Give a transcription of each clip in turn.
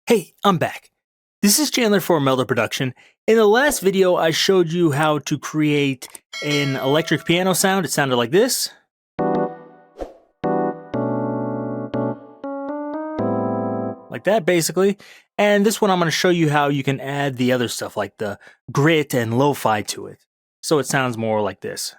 Hey, I'm back. This is Chandler for Melda Production. In the last video, I showed you how to create an electric piano sound. It sounded like this. Like that, basically. And this one, I'm going to show you how you can add the other stuff, like the grit and lo-fi to it. So it sounds more like this.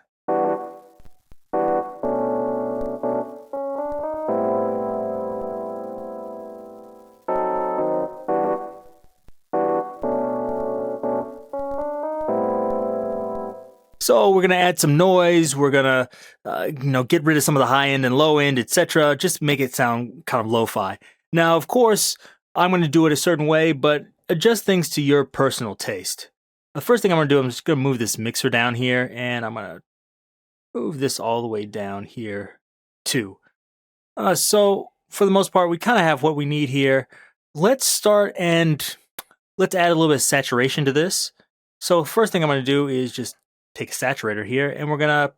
So we're gonna add some noise. We're gonna, get rid of some of the high end and low end, etc. Just make it sound kind of lo-fi. Now, of course, I'm gonna do it a certain way, but adjust things to your personal taste. The first thing I'm gonna do, I'm just gonna move this mixer down here, and I'm gonna move this all the way down here too. So for the most part, we kind of have what we need here. Let's start and let's add a little bit of saturation to this. So first thing I'm going to do is just take a saturator here, and we're going to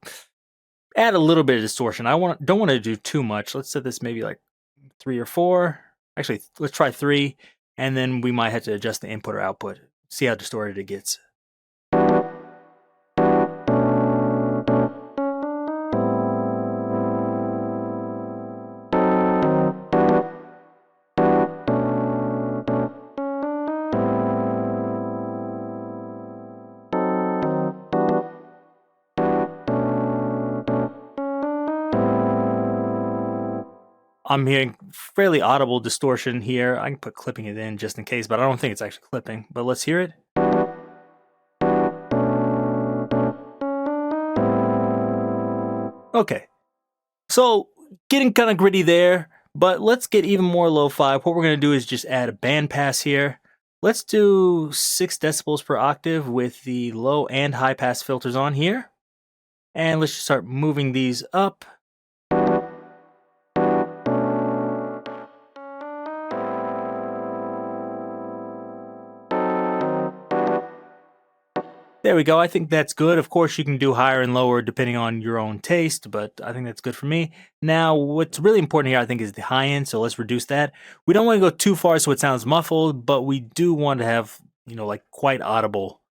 add a little bit of distortion. Don't want to do too much. Let's set this maybe like 3 or 4. Actually, let's try 3, and then we might have to adjust the input or output. See how distorted it gets. I'm hearing fairly audible distortion here. I can put clipping it in just in case, but I don't think it's actually clipping. But let's hear it. Okay, so getting kind of gritty there, but let's get even more lo-fi. What we're going to do is just add a bandpass here. Let's do 6 decibels per octave with the low and high pass filters on here. And let's just start moving these up. There we go. I think that's good. Of course, you can do higher and lower depending on your own taste, but I think that's good for me. Now, what's really important here, I think, is the high end, so let's reduce that. We don't want to go too far so it sounds muffled, but we do want to have, like quite audible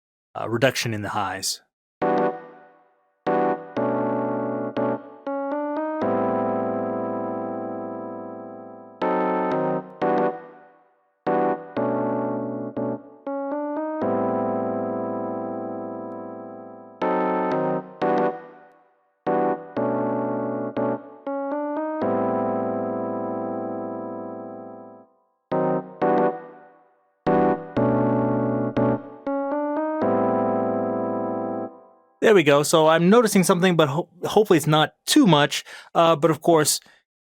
reduction in the highs. There we go. So I'm noticing something, but hopefully it's not too much. But of course,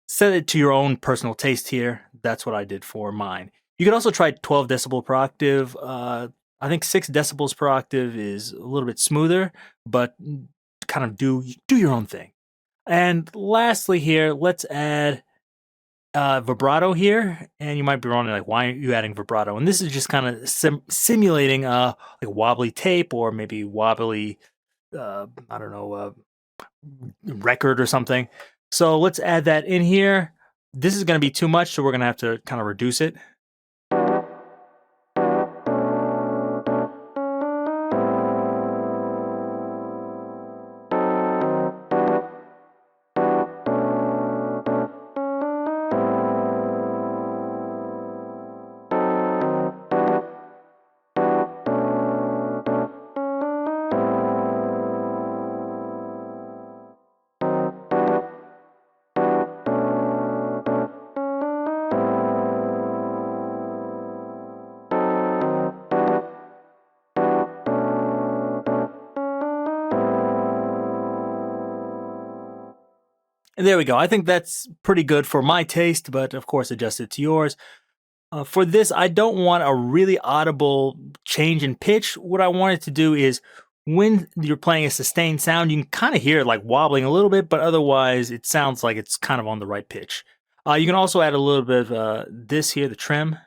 set it to your own personal taste here. That's what I did for mine. You can also try 12 decibel per octave. I think 6 decibels per octave is a little bit smoother, but kind of do your own thing. And lastly here, let's add vibrato here. And you might be wondering, like, why are you adding vibrato? And this is just kind of simulating like wobbly tape or maybe wobbly I don't know, record or something. So let's add that in here. This is going to be too much, so we're going to have to kind of reduce it. And there we go. I think that's pretty good for my taste, but of course adjust it to yours. For this, I don't want a really audible change in pitch. What I want it to do is when you're playing a sustained sound, you can kind of hear it like wobbling a little bit, but otherwise it sounds like it's kind of on the right pitch. You can also add a little bit of this here, the trim.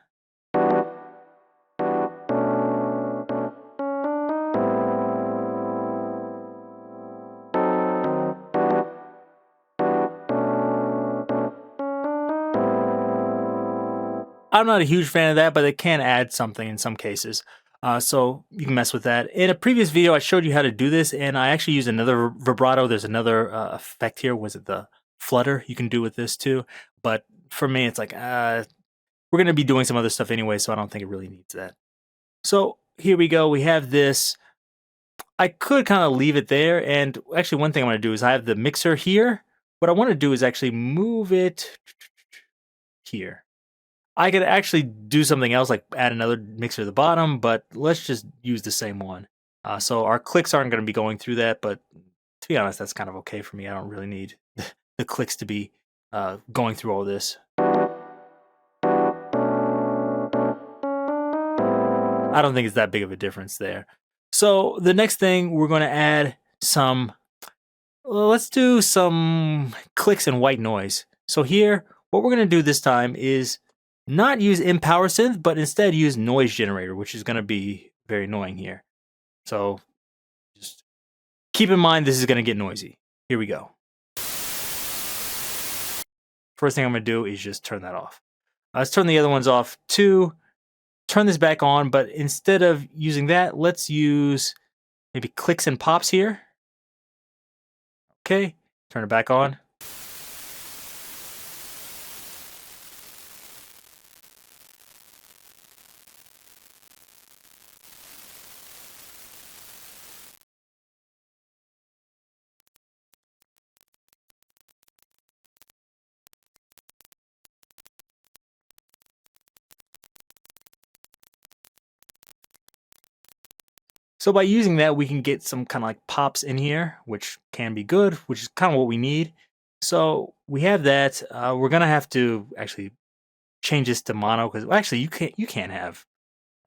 I'm not a huge fan of that, but it can add something in some cases. So you can mess with that. In a previous video, I showed you how to do this, and I actually used another vibrato. There's another effect here. Was it the flutter? You can do with this too. But for me, it's like, we're going to be doing some other stuff anyway, so I don't think it really needs that. So here we go. We have this. I could kind of leave it there. And actually, one thing I'm going to do is I have the mixer here. What I want to do is actually move it here. I could actually do something else, like add another mixer at the bottom, but let's just use the same one. So our clicks aren't going to be going through that, but to be honest, that's kind of okay for me. I don't really need the clicks to be going through all this. I don't think it's that big of a difference there. So the next thing, we're going to add some, let's do some clicks and white noise. So here, what we're going to do this time is not use MPowersynth, but instead use noise generator, which is going to be very annoying here. So just keep in mind, this is going to get noisy. Here we go. First thing I'm going to do is just turn that off. Let's turn the other ones off too. Turn this back on, but instead of using that, let's use maybe clicks and pops here. Okay, turn it back on. So by using that, we can get some kind of like pops in here, which can be good, which is kind of what we need. So we have that. We're gonna have to actually change this to mono, because actually you can't have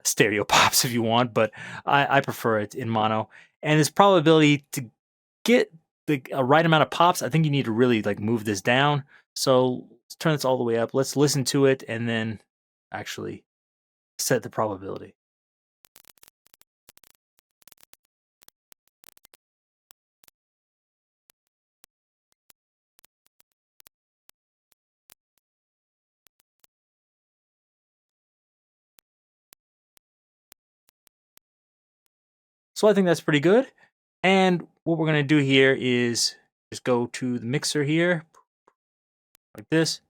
stereo pops if you want, but I prefer it in mono. And this probability to get the right amount of pops, I think you need to really like move this down. So let's turn this all the way up. Let's listen to it and then actually set the probability. So I think that's pretty good. And what we're going to do here is just go to the mixer here, like this.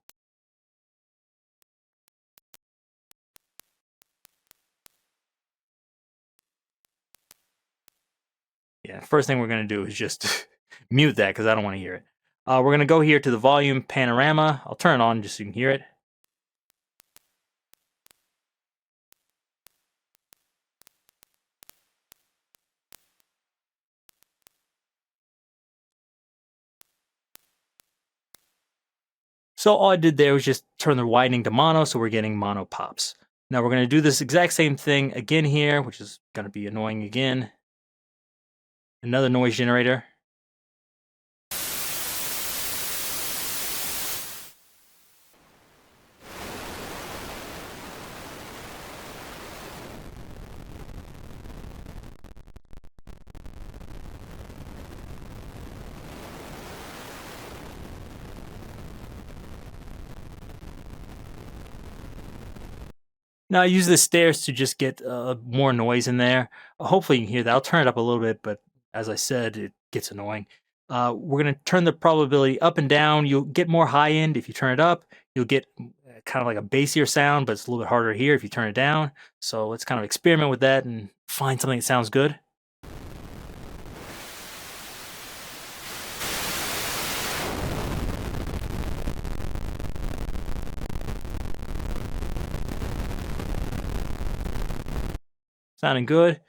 Yeah, first thing we're going to do is just mute that because I don't want to hear it. We're going to go here to the volume panorama. I'll turn it on just so you can hear it. So all I did there was just turn the widening to mono, so we're getting mono pops. Now we're going to do this exact same thing again here, which is going to be annoying again. Another noise generator. Now I use the stairs to just get more noise in there. Hopefully you can hear that. I'll turn it up a little bit, but as I said, it gets annoying. We're going to turn the probability up and down. You'll get more high end if you turn it up. You'll get kind of like a bassier sound, but it's a little bit harder here if you turn it down. So let's kind of experiment with that and find something that sounds good. Sounding good.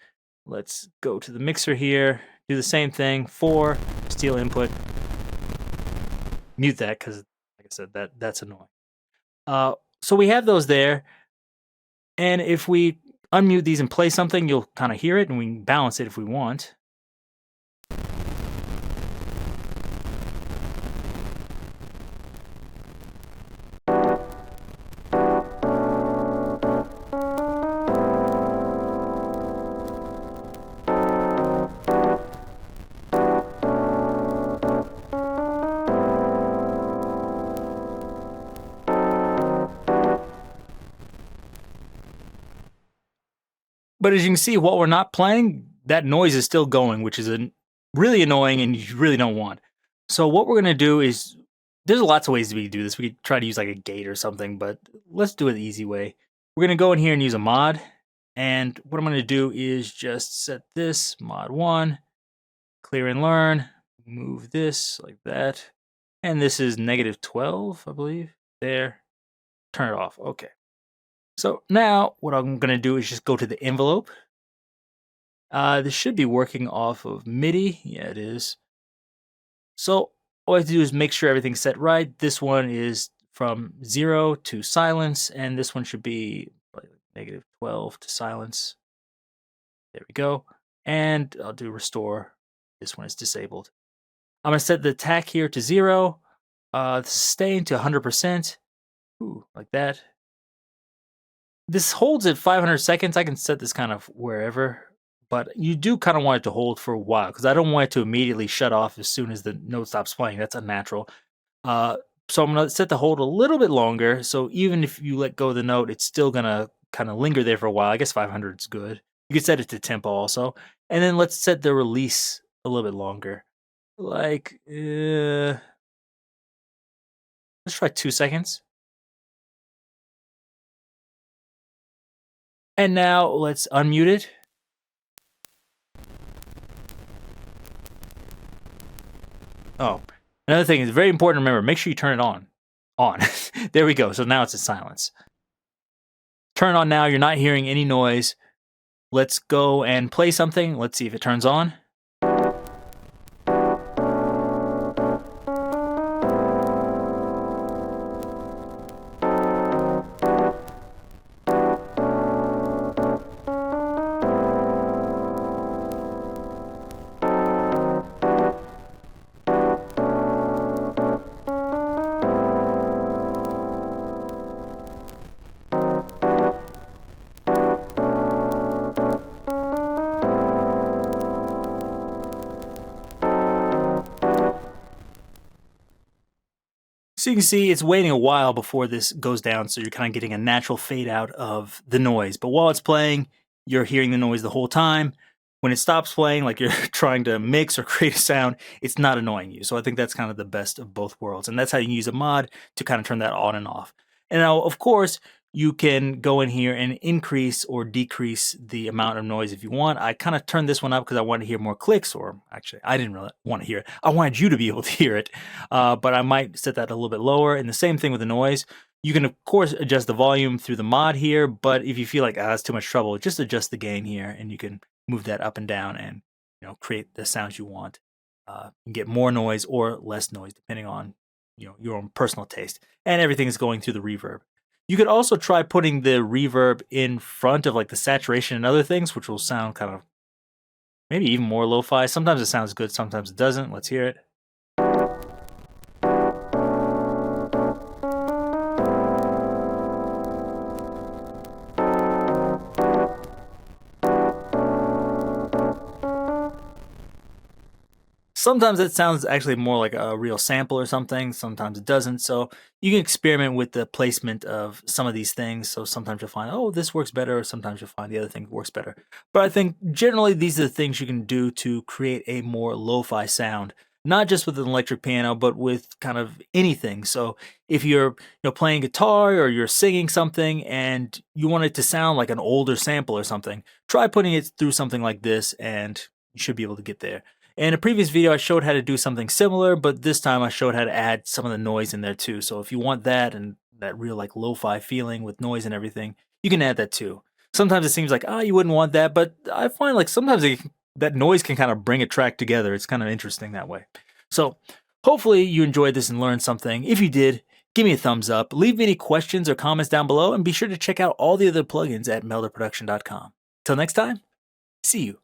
Let's go to the mixer here. Do the same thing. 4, steal input. Mute that because, like I said, that's annoying. So we have those there. And if we unmute these and play something, you'll kind of hear it, and we can balance it if we want. But as you can see, while we're not playing, that noise is still going, which is really annoying and you really don't want. So what we're going to do is, there's lots of ways we can do this. We could try to use like a gate or something, but let's do it the easy way. We're going to go in here and use a mod. And what I'm going to do is just set this mod 1, clear and learn, move this like that. And this is -12, I believe. There. Turn it off. Okay. So now what I'm going to do is just go to the envelope. This should be working off of MIDI. Yeah, it is. So all I have to do is make sure everything's set right. This one is from 0 to silence, and this one should be like -12 to silence. There we go. And I'll do restore. This one is disabled. I'm going to set the attack here to 0. The sustain to 100%. Ooh, like that. This holds at 500 seconds. I can set this kind of wherever, but you do kind of want it to hold for a while because I don't want it to immediately shut off as soon as the note stops playing. That's unnatural. So I'm going to set the hold a little bit longer. So even if you let go of the note, it's still going to kind of linger there for a while. I guess 500 is good. You can set it to tempo also. And then let's set the release a little bit longer. Like, let's try 2 seconds. And now let's unmute it. Oh, another thing is very important to remember. Make sure you turn it on. There we go. So now it's in silence. Turn on now. You're not hearing any noise. Let's go and play something. Let's see if it turns on. So you can see it's waiting a while before this goes down, so you're kind of getting a natural fade out of the noise. But while it's playing, you're hearing the noise the whole time. When it stops playing, like you're trying to mix or create a sound, it's not annoying you. So I think that's kind of the best of both worlds. And that's how you can use a mod to kind of turn that on and off. And now, of course, you can go in here and increase or decrease the amount of noise if you want. I kind of turned this one up because I wanted to hear more clicks, or actually, I didn't really want to hear it. I wanted you to be able to hear it, but I might set that a little bit lower. And the same thing with the noise. You can, of course, adjust the volume through the mod here, but if you feel like that's too much trouble, just adjust the gain here, and you can move that up and down and create the sounds you want. And get more noise or less noise, depending on your own personal taste. And everything is going through the reverb. You could also try putting the reverb in front of like the saturation and other things, which will sound kind of maybe even more lo-fi. Sometimes it sounds good, sometimes it doesn't. Let's hear it. Sometimes it sounds actually more like a real sample or something. Sometimes it doesn't. So you can experiment with the placement of some of these things. So sometimes you'll find, oh, this works better. Or sometimes you'll find the other thing works better. But I think generally these are the things you can do to create a more lo-fi sound. Not just with an electric piano, but with kind of anything. So if you're playing guitar or you're singing something and you want it to sound like an older sample or something, try putting it through something like this and you should be able to get there. In a previous video, I showed how to do something similar, but this time I showed how to add some of the noise in there too. So if you want that and that real like lo-fi feeling with noise and everything, you can add that too. Sometimes it seems like, you wouldn't want that, but I find like sometimes that noise can kind of bring a track together. It's kind of interesting that way. So hopefully you enjoyed this and learned something. If you did, give me a thumbs up. Leave me any questions or comments down below, and be sure to check out all the other plugins at meldaproduction.com. Till next time, see you.